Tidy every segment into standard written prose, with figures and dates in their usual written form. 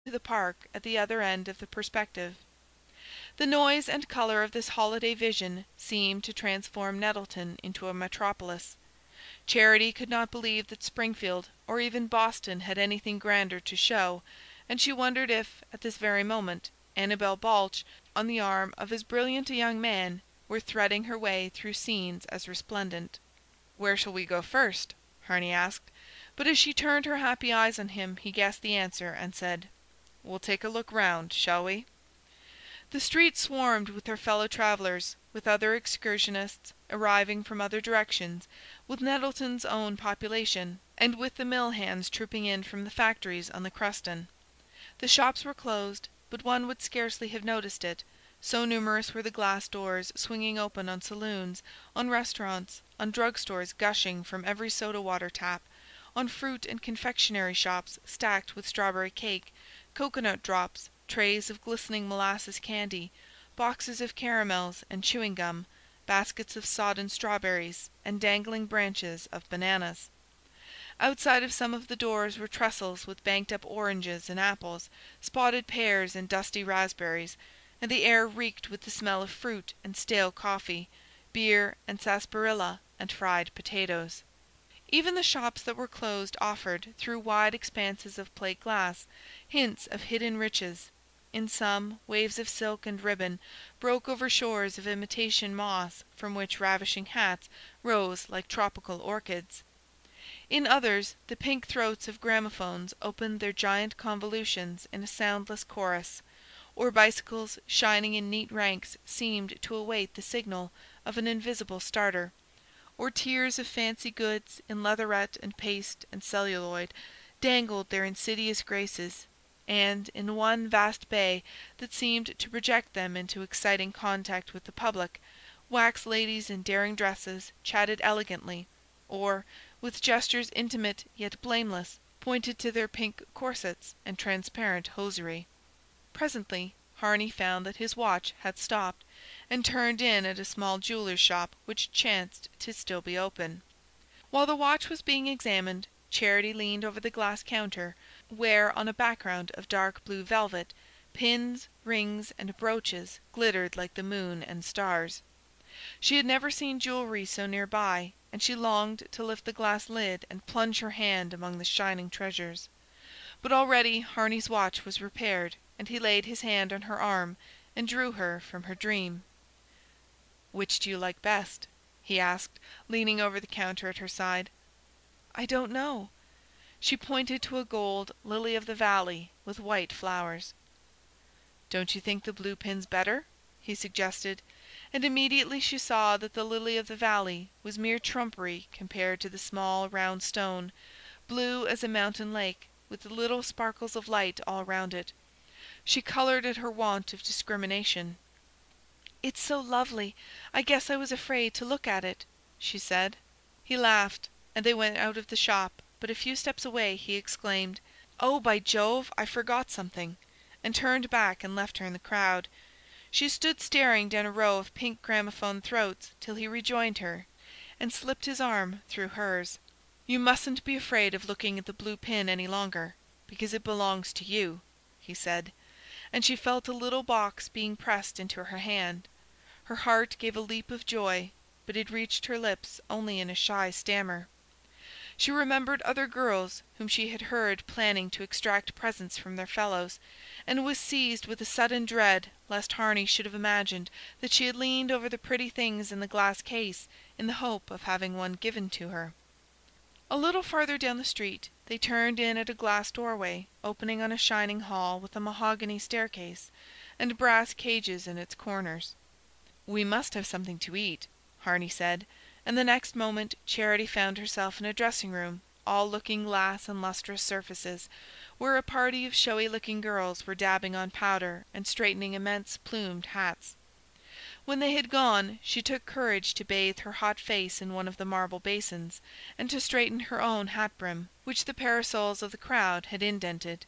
to the park at the other end of the perspective. The noise and colour of this holiday vision seemed to transform Nettleton into a metropolis. Charity could not believe that Springfield or even Boston had anything grander to show, and she wondered if, at this very moment, Annabel Balch, on the arm of as brilliant a young man, were threading her way through scenes as resplendent. "Where shall we go first?" Harney asked, but as she turned her happy eyes on him he guessed the answer, and said, "We'll take a look round, shall we?" The street swarmed with her fellow travellers, with other excursionists arriving from other directions, with Nettleton's own population, and with the mill hands trooping in from the factories on the Cruston. The shops were closed, but one would scarcely have noticed it, so numerous were the glass doors swinging open on saloons, on restaurants, on drug-stores gushing from every soda-water tap, on fruit and confectionery shops stacked with strawberry cake, cocoanut drops, trays of glistening molasses candy, boxes of caramels and chewing gum, baskets of sodden strawberries, and dangling branches of bananas. Outside of some of the doors were trestles with banked-up oranges and apples, spotted pears and dusty raspberries, and the air reeked with the smell of fruit and stale coffee, beer and sarsaparilla and fried potatoes. Even the shops that were closed offered, through wide expanses of plate glass, hints of hidden riches. In some, waves of silk and ribbon broke over shores of imitation moss from which ravishing hats rose like tropical orchids. In others, the pink throats of gramophones opened their giant convolutions in a soundless chorus, or bicycles shining in neat ranks seemed to await the signal of an invisible starter, or tiers of fancy goods in leatherette and paste and celluloid dangled their insidious graces, and, in one vast bay that seemed to project them into exciting contact with the public, wax ladies in daring dresses chatted elegantly, or, with gestures intimate yet blameless, pointed to their pink corsets and transparent hosiery. Presently Harney found that his watch had stopped, and turned in at a small jeweller's shop which chanced to still be open. While the watch was being examined, Charity leaned over the glass counter, where, on a background of dark blue velvet, pins, rings, and brooches glittered like the moon and stars. She had never seen jewellery so near by, and she longed to lift the glass lid and plunge her hand among the shining treasures. But already Harney's watch was repaired, and he laid his hand on her arm and drew her from her dream. "Which do you like best?" he asked, leaning over the counter at her side. "I don't know." She pointed to a gold lily-of-the-valley with white flowers. "Don't you think the blue pin's better?" he suggested, and immediately she saw that the lily-of-the-valley was mere trumpery compared to the small round stone, blue as a mountain lake, with little sparkles of light all round it. She coloured at her want of discrimination. "It's so lovely, I guess I was afraid to look at it," she said. He laughed, and they went out of the shop, but a few steps away he exclaimed, "Oh, by Jove, I forgot something," and turned back and left her in the crowd. She stood staring down a row of pink gramophone throats till he rejoined her and slipped his arm through hers. "You mustn't be afraid of looking at the blue pin any longer, because it belongs to you," he said, and she felt a little box being pressed into her hand. Her heart gave a leap of joy, but it reached her lips only in a shy stammer. She remembered other girls whom she had heard planning to extract presents from their fellows, and was seized with a sudden dread lest Harney should have imagined that she had leaned over the pretty things in the glass case in the hope of having one given to her. A little farther down the street they turned in at a glass doorway opening on a shining hall with a mahogany staircase, and brass cages in its corners. "We must have something to eat," Harney said, and the next moment Charity found herself in a dressing-room, all looking glass and lustrous surfaces, where a party of showy-looking girls were dabbing on powder and straightening immense plumed hats. When they had gone, she took courage to bathe her hot face in one of the marble basins, and to straighten her own hat-brim, which the parasols of the crowd had indented.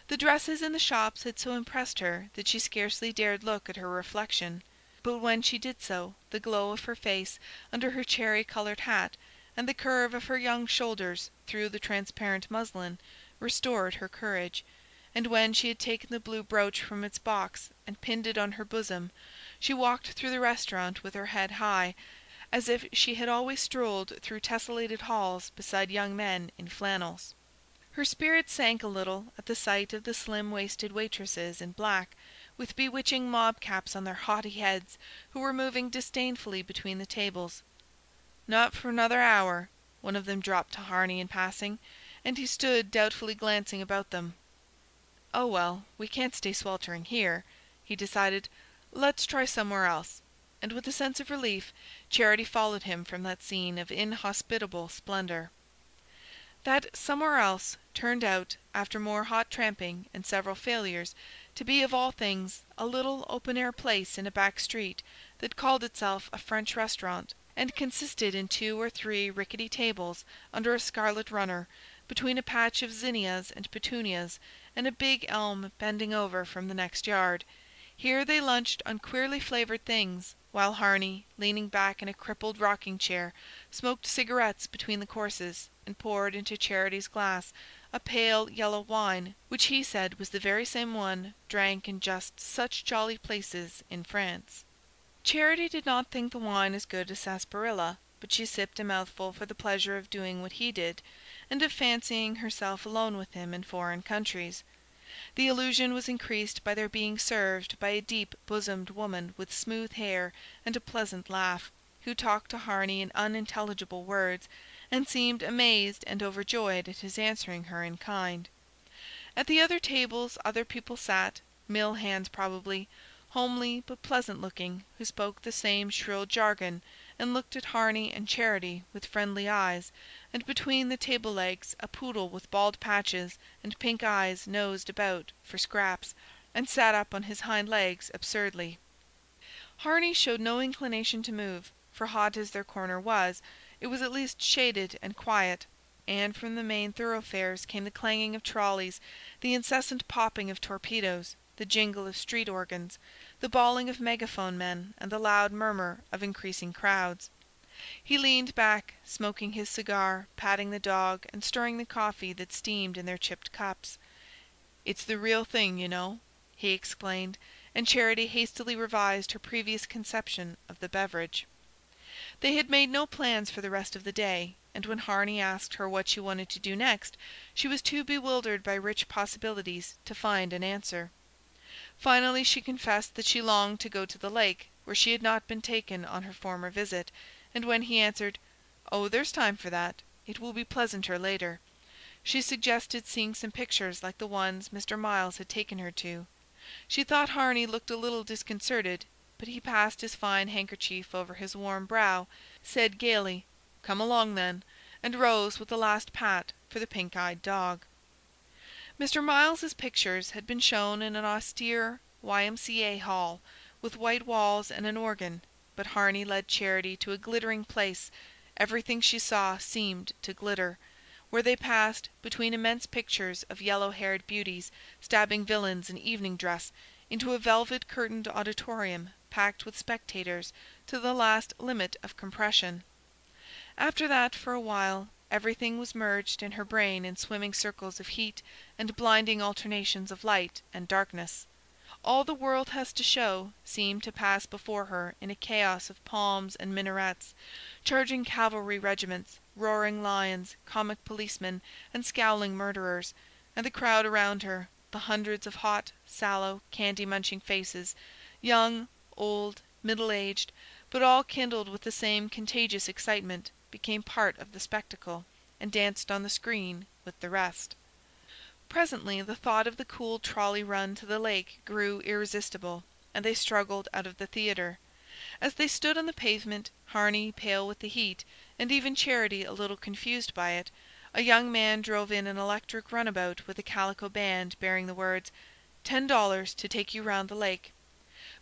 The dresses in the shops had so impressed her that she scarcely dared look at her reflection, but when she did so, the glow of her face under her cherry-coloured hat, and the curve of her young shoulders through the transparent muslin, restored her courage, and when she had taken the blue brooch from its box and pinned it on her bosom, she walked through the restaurant with her head high, as if she had always strolled through tessellated halls beside young men in flannels. Her spirits sank a little at the sight of the slim-waisted waitresses in black, with bewitching mob caps on their haughty heads, who were moving disdainfully between the tables. "Not for another hour," one of them dropped to Harney in passing, and he stood doubtfully glancing about them. "Oh, well, we can't stay sweltering here," he decided. "Let's try somewhere else." And with a sense of relief, Charity followed him from that scene of inhospitable splendor. That "somewhere else" turned out, after more hot tramping and several failures, to be of all things a little open-air place in a back street that called itself a French restaurant, and consisted in 2 or 3 rickety tables under a scarlet runner, between a patch of zinnias and petunias and a big elm bending over from the next yard. Here they lunched on queerly flavoured things, while Harney, leaning back in a crippled rocking-chair, smoked cigarettes between the courses, and poured into Charity's glass a pale yellow wine, which he said was the very same one drank in just such jolly places in France. Charity did not think the wine as good as sarsaparilla, but she sipped a mouthful for the pleasure of doing what he did, and of fancying herself alone with him in foreign countries. The illusion was increased by their being served by a deep-bosomed woman with smooth hair and a pleasant laugh, who talked to Harney in unintelligible words, and seemed amazed and overjoyed at his answering her in kind. At the other tables other people sat, mill hands probably, homely but pleasant-looking, who spoke the same shrill jargon, and looked at Harney and Charity with friendly eyes, and between the table legs a poodle with bald patches and pink eyes nosed about for scraps, and sat up on his hind legs absurdly. Harney showed no inclination to move, for hot as their corner was, it was at least shaded and quiet, and from the main thoroughfares came the clanging of trolleys, the incessant popping of torpedoes, the jingle of street organs, the bawling of megaphone men, and the loud murmur of increasing crowds. He leaned back, smoking his cigar, patting the dog, and stirring the coffee that steamed in their chipped cups. "It's the real thing, you know," he explained, and Charity hastily revised her previous conception of the beverage. They had made no plans for the rest of the day, and when Harney asked her what she wanted to do next, she was too bewildered by rich possibilities to find an answer. Finally she confessed that she longed to go to the lake, where she had not been taken on her former visit, and when he answered, "Oh, there's time for that. It will be pleasanter later," she suggested seeing some pictures like the ones Mr. Miles had taken her to. She thought Harney looked a little disconcerted, but he passed his fine handkerchief over his warm brow, said gaily, "Come along, then," and rose with a last pat for the pink-eyed dog. Mr. Miles's pictures had been shown in an austere Y.M.C.A. hall, with white walls and an organ, but Harney led Charity to a glittering place, everything she saw seemed to glitter, where they passed, between immense pictures of yellow-haired beauties stabbing villains in evening dress, into a velvet-curtained auditorium packed with spectators to the last limit of compression. After that, for a while, everything was merged in her brain in swimming circles of heat and blinding alternations of light and darkness. All the world has to show seemed to pass before her in a chaos of palms and minarets, charging cavalry regiments, roaring lions, comic policemen, and scowling murderers, and the crowd around her, the hundreds of hot, sallow, candy-munching faces, young, old, middle-aged, but all kindled with the same contagious excitement, became part of the spectacle, and danced on the screen with the rest. Presently the thought of the cool trolley run to the lake grew irresistible, and they struggled out of the theatre. As they stood on the pavement, Harney pale with the heat, and even Charity a little confused by it, a young man drove in an electric runabout with a calico band bearing the words, $10 to take you round the lake.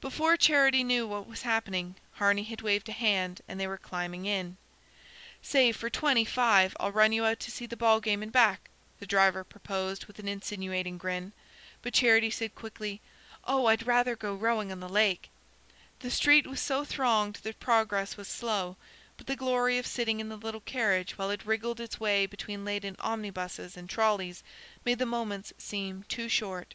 Before Charity knew what was happening, Harney had waved a hand, and they were climbing in. "Say, for 25 I'll run you out to see the ball game and back," the driver proposed with an insinuating grin, but Charity said quickly, "Oh, I'd rather go rowing on the lake." The street was so thronged that progress was slow, but the glory of sitting in the little carriage while it wriggled its way between laden omnibuses and trolleys made the moments seem too short.